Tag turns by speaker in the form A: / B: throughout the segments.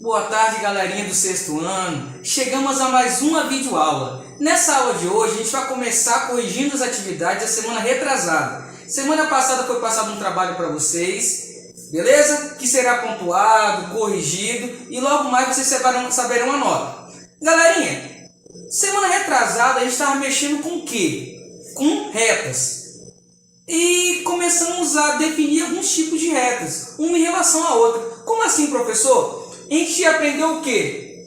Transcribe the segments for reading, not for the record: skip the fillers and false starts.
A: Boa tarde, galerinha do sexto ano. Chegamos a mais uma videoaula. Nessa aula de hoje, a gente vai começar corrigindo as atividades da semana retrasada. Semana passada foi passado um trabalho para vocês, beleza? Que será pontuado, corrigido e logo mais vocês saberão a nota. Galerinha, semana retrasada a gente estava mexendo com o quê? Com retas. E começamos a definir alguns tipos de retas, uma em relação à outra. Como assim, professor? A gente aprendeu o quê?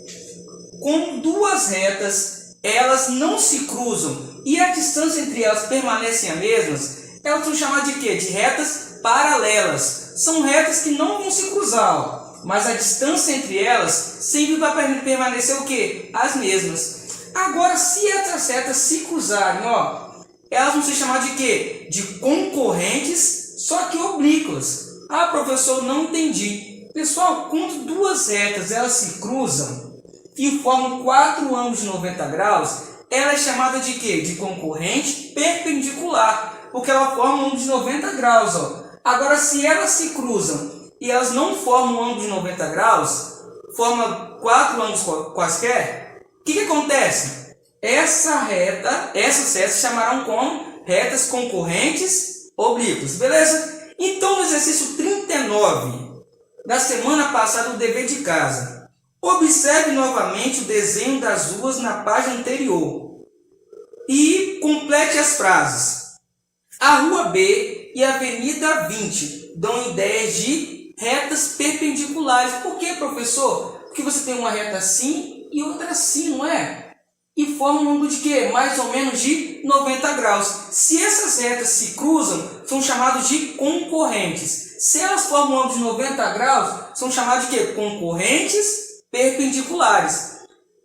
A: Com duas retas, elas não se cruzam e a distância entre elas permanecem as mesmas, elas são chamadas de quê? De retas paralelas. São retas que não vão se cruzar, ó, mas a distância entre elas sempre vai permanecer o quê? As mesmas. Agora, se essas retas se cruzarem, ó, elas vão ser chamadas de quê? De concorrentes, só que oblíquas. Ah, professor, não entendi. Pessoal, quando duas retas elas se cruzam e formam quatro ângulos de 90 graus, ela é chamada de quê? De concorrente perpendicular, porque ela forma um ângulo de 90 graus. Ó. Agora, se elas se cruzam e elas não formam um ângulo de 90 graus, formam quatro ângulos quaisquer, o que acontece? Essas retas se chamarão como retas concorrentes oblíquas, beleza? Então, no exercício 39 da semana passada, o dever de casa. Observe novamente o desenho das ruas na página anterior e complete as frases. A Rua B e a Avenida 20 dão ideias de retas perpendiculares. Por que, professor? Porque você tem uma reta assim e outra assim, não é? E formam um ângulo de quê? Mais ou menos de 90 graus. Se essas retas se cruzam, são chamados de concorrentes. Se elas formam um ângulo de 90 graus, são chamados de quê? Concorrentes perpendiculares.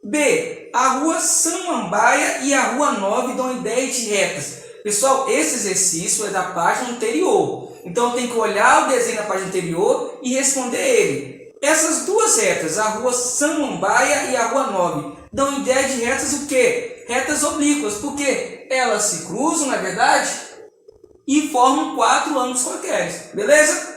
A: B. A Rua Samambaia e a Rua 9 dão ideia de retas. Pessoal, esse exercício é da página anterior. Então, eu tenho que olhar o desenho da página anterior e responder ele. Essas duas retas, a Rua Samambaia e a Rua 9, dão ideia de retas o quê? Retas oblíquas, porque elas se cruzam, na verdade, e formam quatro ângulos quaisquer, beleza?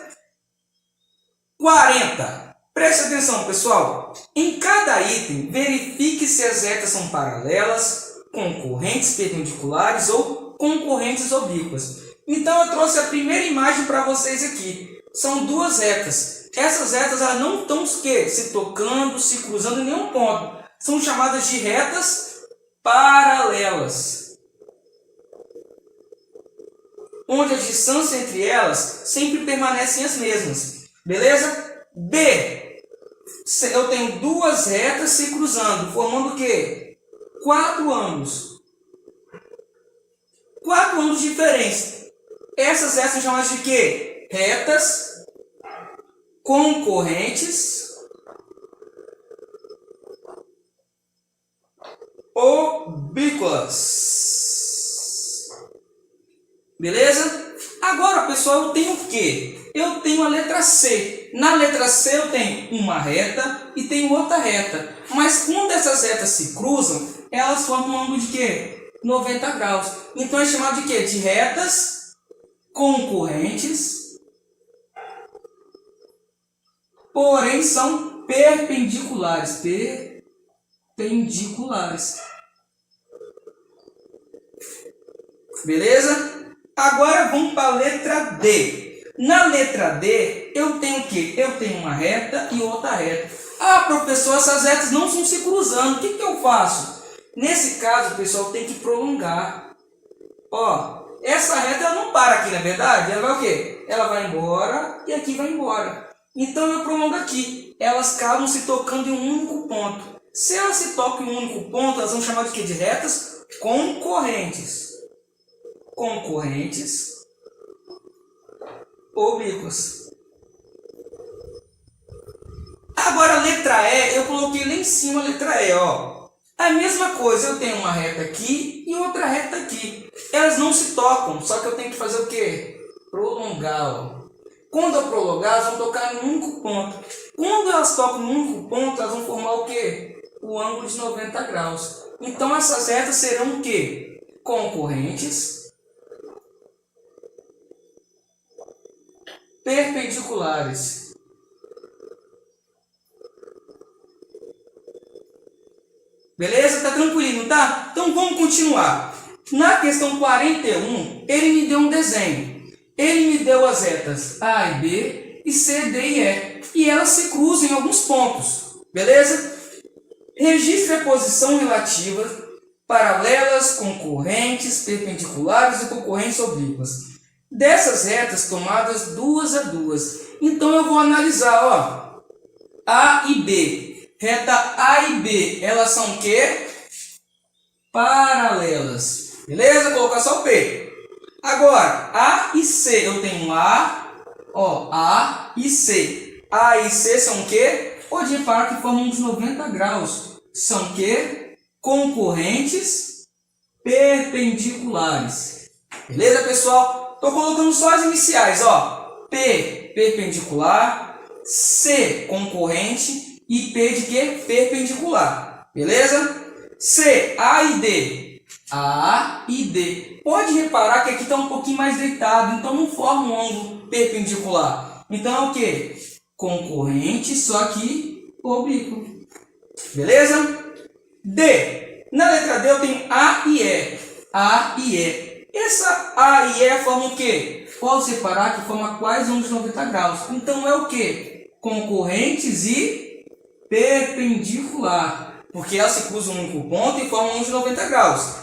A: 40. Preste atenção, pessoal. Em cada item, verifique se as retas são paralelas, concorrentes perpendiculares ou concorrentes oblíquas. Então, eu trouxe a primeira imagem para vocês aqui. São duas retas. Essas retas elas não estão se tocando, se cruzando em nenhum ponto. São chamadas de retas paralelas, onde a distância entre elas sempre permanecem as mesmas. Beleza? B. Eu tenho duas retas se cruzando, formando o quê? Quatro ângulos. Quatro ângulos diferentes. Essas retas são chamadas de quê? Retas concorrentes oblíquas. Beleza? Agora, pessoal, eu tenho o quê? Eu tenho a letra C. Na letra C eu tenho uma reta e tenho outra reta. Mas quando essas retas se cruzam, elas formam um ângulo de quê? 90 graus. Então é chamado de quê? De retas concorrentes, porém são perpendiculares. Perpendiculares. Beleza? Agora vamos para a letra D. Na letra D, eu tenho o quê? Eu tenho uma reta e outra reta. Ah, professor, essas retas não estão se cruzando. O que eu faço? Nesse caso, pessoal, tem que prolongar. Ó, essa reta ela não para aqui, na verdade. Ela vai o quê? Ela vai embora e aqui vai embora. Então, eu prolongo aqui. Elas acabam se tocando em um único ponto. Se elas se tocam em um único ponto, elas são chamadas de quê? De retas concorrentes. Concorrentes oblíquas. Agora a letra E, eu coloquei lá em cima a letra E, ó. A mesma coisa, eu tenho uma reta aqui e outra reta aqui. Elas não se tocam, só que eu tenho que fazer o quê? Prolongar, ó. Quando eu prolongar, elas vão tocar em um único ponto. Quando elas tocam em um único ponto, elas vão formar o quê? O ângulo de 90 graus. Então essas retas serão o quê? Concorrentes perpendiculares. Beleza? Tá tranquilinho, tá? Então vamos continuar. Na questão 41, ele me deu um desenho. Ele me deu as retas A e B e C, D e E. E elas se cruzam em alguns pontos. Beleza? Registre a posição relativa, paralelas, concorrentes, perpendiculares e concorrentes oblíquas dessas retas tomadas duas a duas. Então eu vou analisar, ó, A e B. Reta A e B, elas são o quê? Paralelas. Beleza? Vou colocar só o P. Agora, A e C, eu tenho A, ó, A e C. A e C são o quê? Pode reparar que formam uns 90 graus. São o quê? Concorrentes perpendiculares. Beleza, pessoal? Estou colocando só as iniciais, ó. P, perpendicular. C, concorrente. E P de quê? Perpendicular. Beleza? C, A e D. A e D. Pode reparar que aqui está um pouquinho mais deitado, então não forma um ângulo perpendicular. Então é o quê? Concorrente, só que oblíquo. Beleza? D. Na letra D eu tenho A e E. A e E. Essa A e E formam o quê? Pode separar que forma quais ângulos de 90 graus. Então é o quê? Concorrentes e perpendicular. Porque elas se cruzam num único ponto e formam ângulos de 90 graus.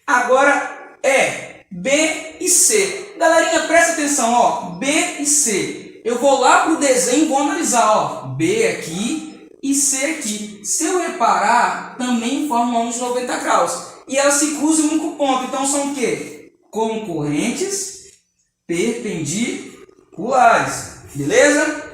A: Agora é B e C. Galerinha, presta atenção, ó. B e C. Eu vou lá para o desenho e vou analisar, ó. B aqui e C aqui. Se eu reparar, também formam ângulos de 90 graus. E elas se cruzam em um único ponto. Então são o quê? Concorrentes perpendiculares. Beleza?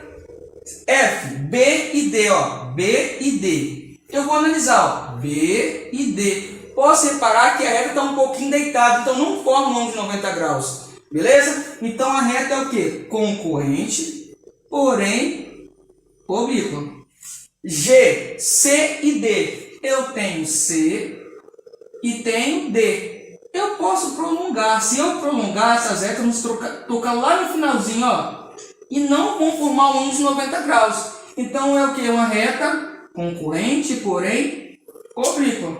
A: F, B e D, ó. B e D. Eu vou analisar, ó. B e D. Posso reparar que a reta está um pouquinho deitada, então não forma um ângulo de 90 graus. Beleza? Então a reta é o quê? Concorrente, porém oblíqua. G, C e D. Eu tenho C e tenho D. Eu posso prolongar. Se eu prolongar, essas retas vamos tocar lá no finalzinho, ó, e não vão formar um ângulo de 90 graus. Então é o que? Uma reta concorrente, porém oblíqua.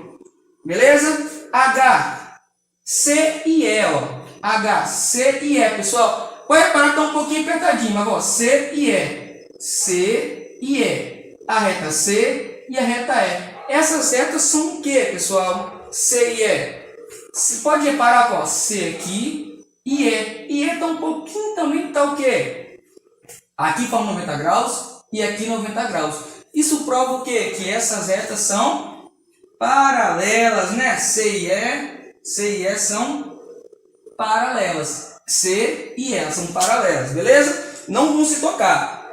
A: Beleza? H, C e E, ó. H, C e E, pessoal. Pode reparar que está um pouquinho apertadinho, mas ó, C e E. C e E. A reta C e a reta E. Essas retas são o que, pessoal? C e E. Você pode reparar, ó, C aqui e E. E E está um pouquinho também, está o quê? Aqui forma 90 graus e aqui 90 graus. Isso prova o quê? Que essas retas são paralelas, né? C e E são paralelas. C e E são paralelas, beleza? Não vão se tocar.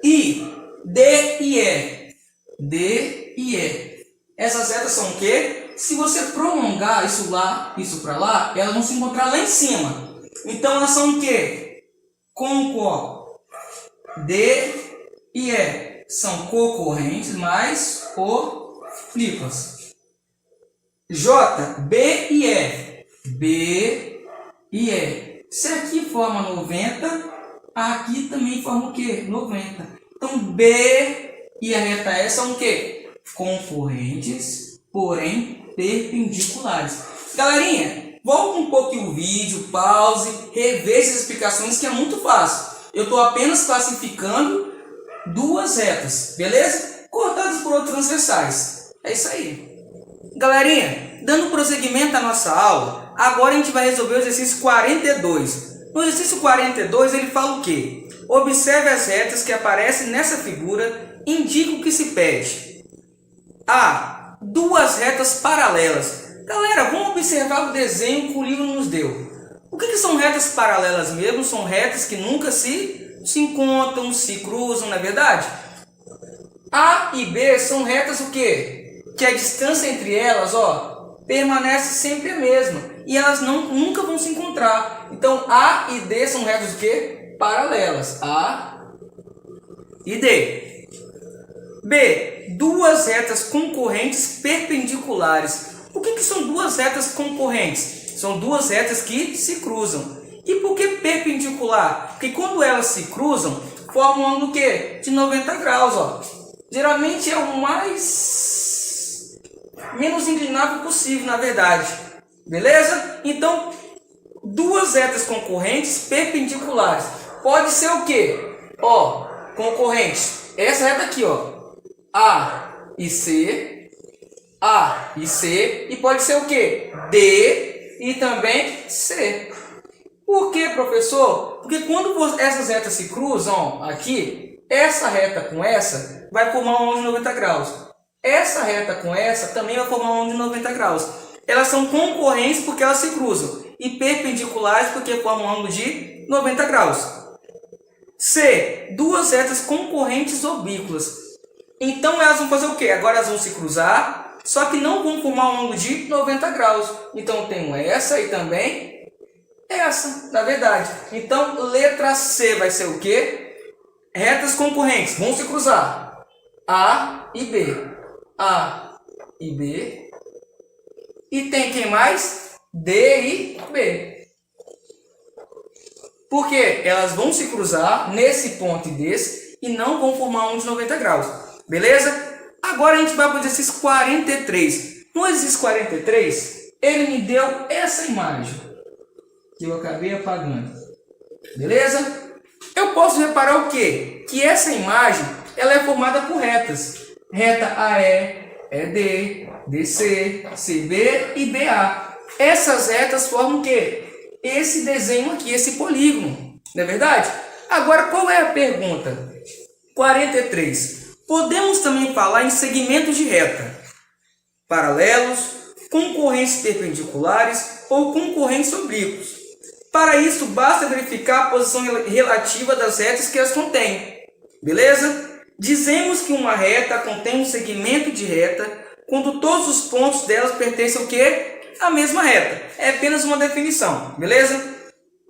A: I, D e E. D e E. Essas retas são o quê? Se você prolongar isso lá, isso para lá, elas vão se encontrar lá em cima. Então elas são o quê? D e E são concorrentes, mais oblíquas. J, B e E. B e E. Se aqui forma 90, aqui também forma o quê? 90. Então B e a reta E são o quê? Concorrentes, porém perpendiculares. Galerinha, volta um pouco o vídeo, pause, reveja essas explicações que é muito fácil. Eu estou apenas classificando duas retas, beleza? Cortadas por outros transversais. É isso aí. Galerinha, dando prosseguimento à nossa aula, agora a gente vai resolver o exercício 42. No exercício 42 ele fala o quê? Observe as retas que aparecem nessa figura, indica o que se pede. A. Duas retas paralelas. Galera, vamos observar o desenho que o livro nos deu. O que são retas paralelas mesmo? São retas que nunca se encontram, se cruzam, não é verdade? A e B são retas o quê? Que a distância entre elas, ó, permanece sempre a mesma. E elas nunca vão se encontrar. Então, A e D são retas o quê? Paralelas. A e D. B. Duas retas concorrentes perpendiculares. O que são duas retas concorrentes? São duas retas que se cruzam. E por que perpendicular? Porque quando elas se cruzam, formam um ângulo quê? De 90 graus, ó. Geralmente é o mais menos inclinável possível, na verdade. Beleza? Então, duas retas concorrentes perpendiculares. Pode ser o quê? Ó, concorrentes. Essa reta aqui, ó. A e C. A e C. E pode ser o quê? D e também C. Por quê, professor? Porque quando essas retas se cruzam aqui, essa reta com essa vai formar um ângulo de 90 graus. Essa reta com essa também vai formar um ângulo de 90 graus. Elas são concorrentes porque elas se cruzam. E perpendiculares porque formam um ângulo de 90 graus. C. Duas retas concorrentes oblíquas. Então elas vão fazer o quê? Agora elas vão se cruzar, só que não vão formar um ângulo de 90 graus. Então eu tenho essa e também essa, na verdade. Então letra C vai ser o quê? Retas concorrentes vão se cruzar. A e B. A e B. E tem quem mais? D e B. Porque elas vão se cruzar nesse ponto e desse e não vão formar um de 90 graus. Beleza? Agora a gente vai para o exercício 43. No exercício 43, ele me deu essa imagem que eu acabei apagando. Beleza? Eu posso reparar o quê? Que essa imagem ela é formada por retas. Reta AE, ED, DC, CB e BA. Essas retas formam o quê? Esse desenho aqui, esse polígono. Não é verdade? Agora, qual é a pergunta? 43. Podemos também falar em segmentos de reta. Paralelos, concorrentes perpendiculares ou concorrentes oblíquos. Para isso, basta verificar a posição relativa das retas que as contêm. Beleza? Dizemos que uma reta contém um segmento de reta quando todos os pontos delas pertencem ao quê? A mesma reta. É apenas uma definição. Beleza?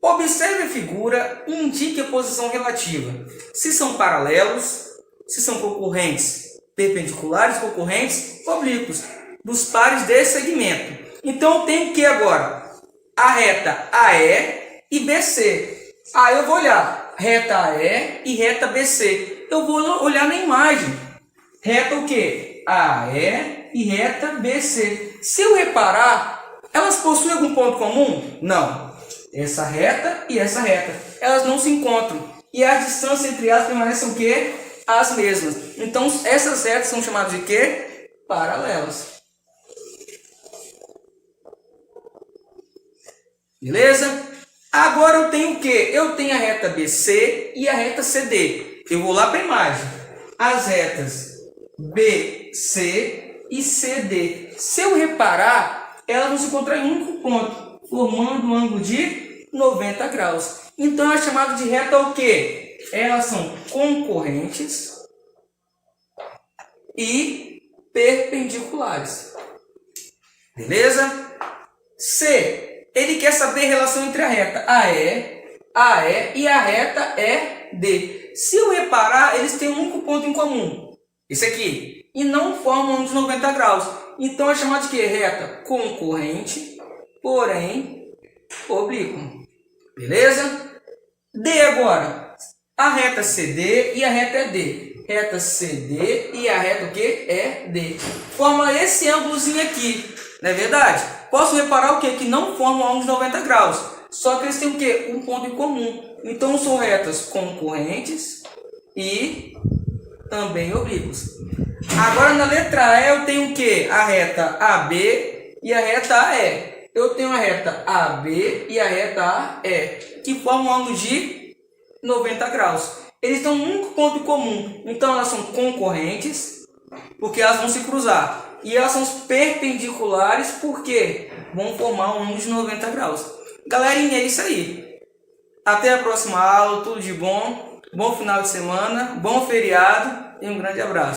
A: Observe a figura e indique a posição relativa. Se são paralelos, se são concorrentes perpendiculares, concorrentes oblíquos, dos pares desse segmento. Então eu tenho que agora a reta AE e BC. Aí eu vou olhar reta AE e reta BC. Eu vou olhar na imagem. Reta o quê? AE e reta BC. Se eu reparar, elas possuem algum ponto comum? Não. Essa reta e essa reta. Elas não se encontram. E a distância entre elas permanecem o quê? As mesmas. Então essas retas são chamadas de quê? Paralelas. Beleza? Agora eu tenho o quê? Eu tenho a reta BC e a reta CD. Eu vou lá para a imagem. As retas BC e CD. Se eu reparar, elas vão se encontrar em um único ponto, formando um ângulo de 90 graus. Então é chamado de reta o quê? Elas são concorrentes e perpendiculares. Beleza? C. Ele quer saber a relação entre a reta AE e a reta ED. Se eu reparar, eles têm um único ponto em comum. Esse aqui. E não formam um de 90 graus. Então é chamado de quê? Reta concorrente, porém oblíqua. Beleza? D agora. A reta CD e a reta ED. Reta CD e a reta o quê? ED. Forma esse ângulozinho aqui. Não é verdade? Posso reparar o quê? Que não formam ângulos de 90 graus. Só que eles têm o quê? Um ponto em comum. Então são retas concorrentes e também oblíquas. Agora na letra E eu tenho o quê? A reta AB e a reta AE. Eu tenho a reta AB e a reta AE, que formam um ângulo de 90 graus. Eles têm um único ponto em comum. Então elas são concorrentes, porque elas vão se cruzar. E elas são perpendiculares, porque vão formar um ângulo de 90 graus. Galerinha, é isso aí. Até a próxima aula, tudo de bom. Bom final de semana, bom feriado e um grande abraço.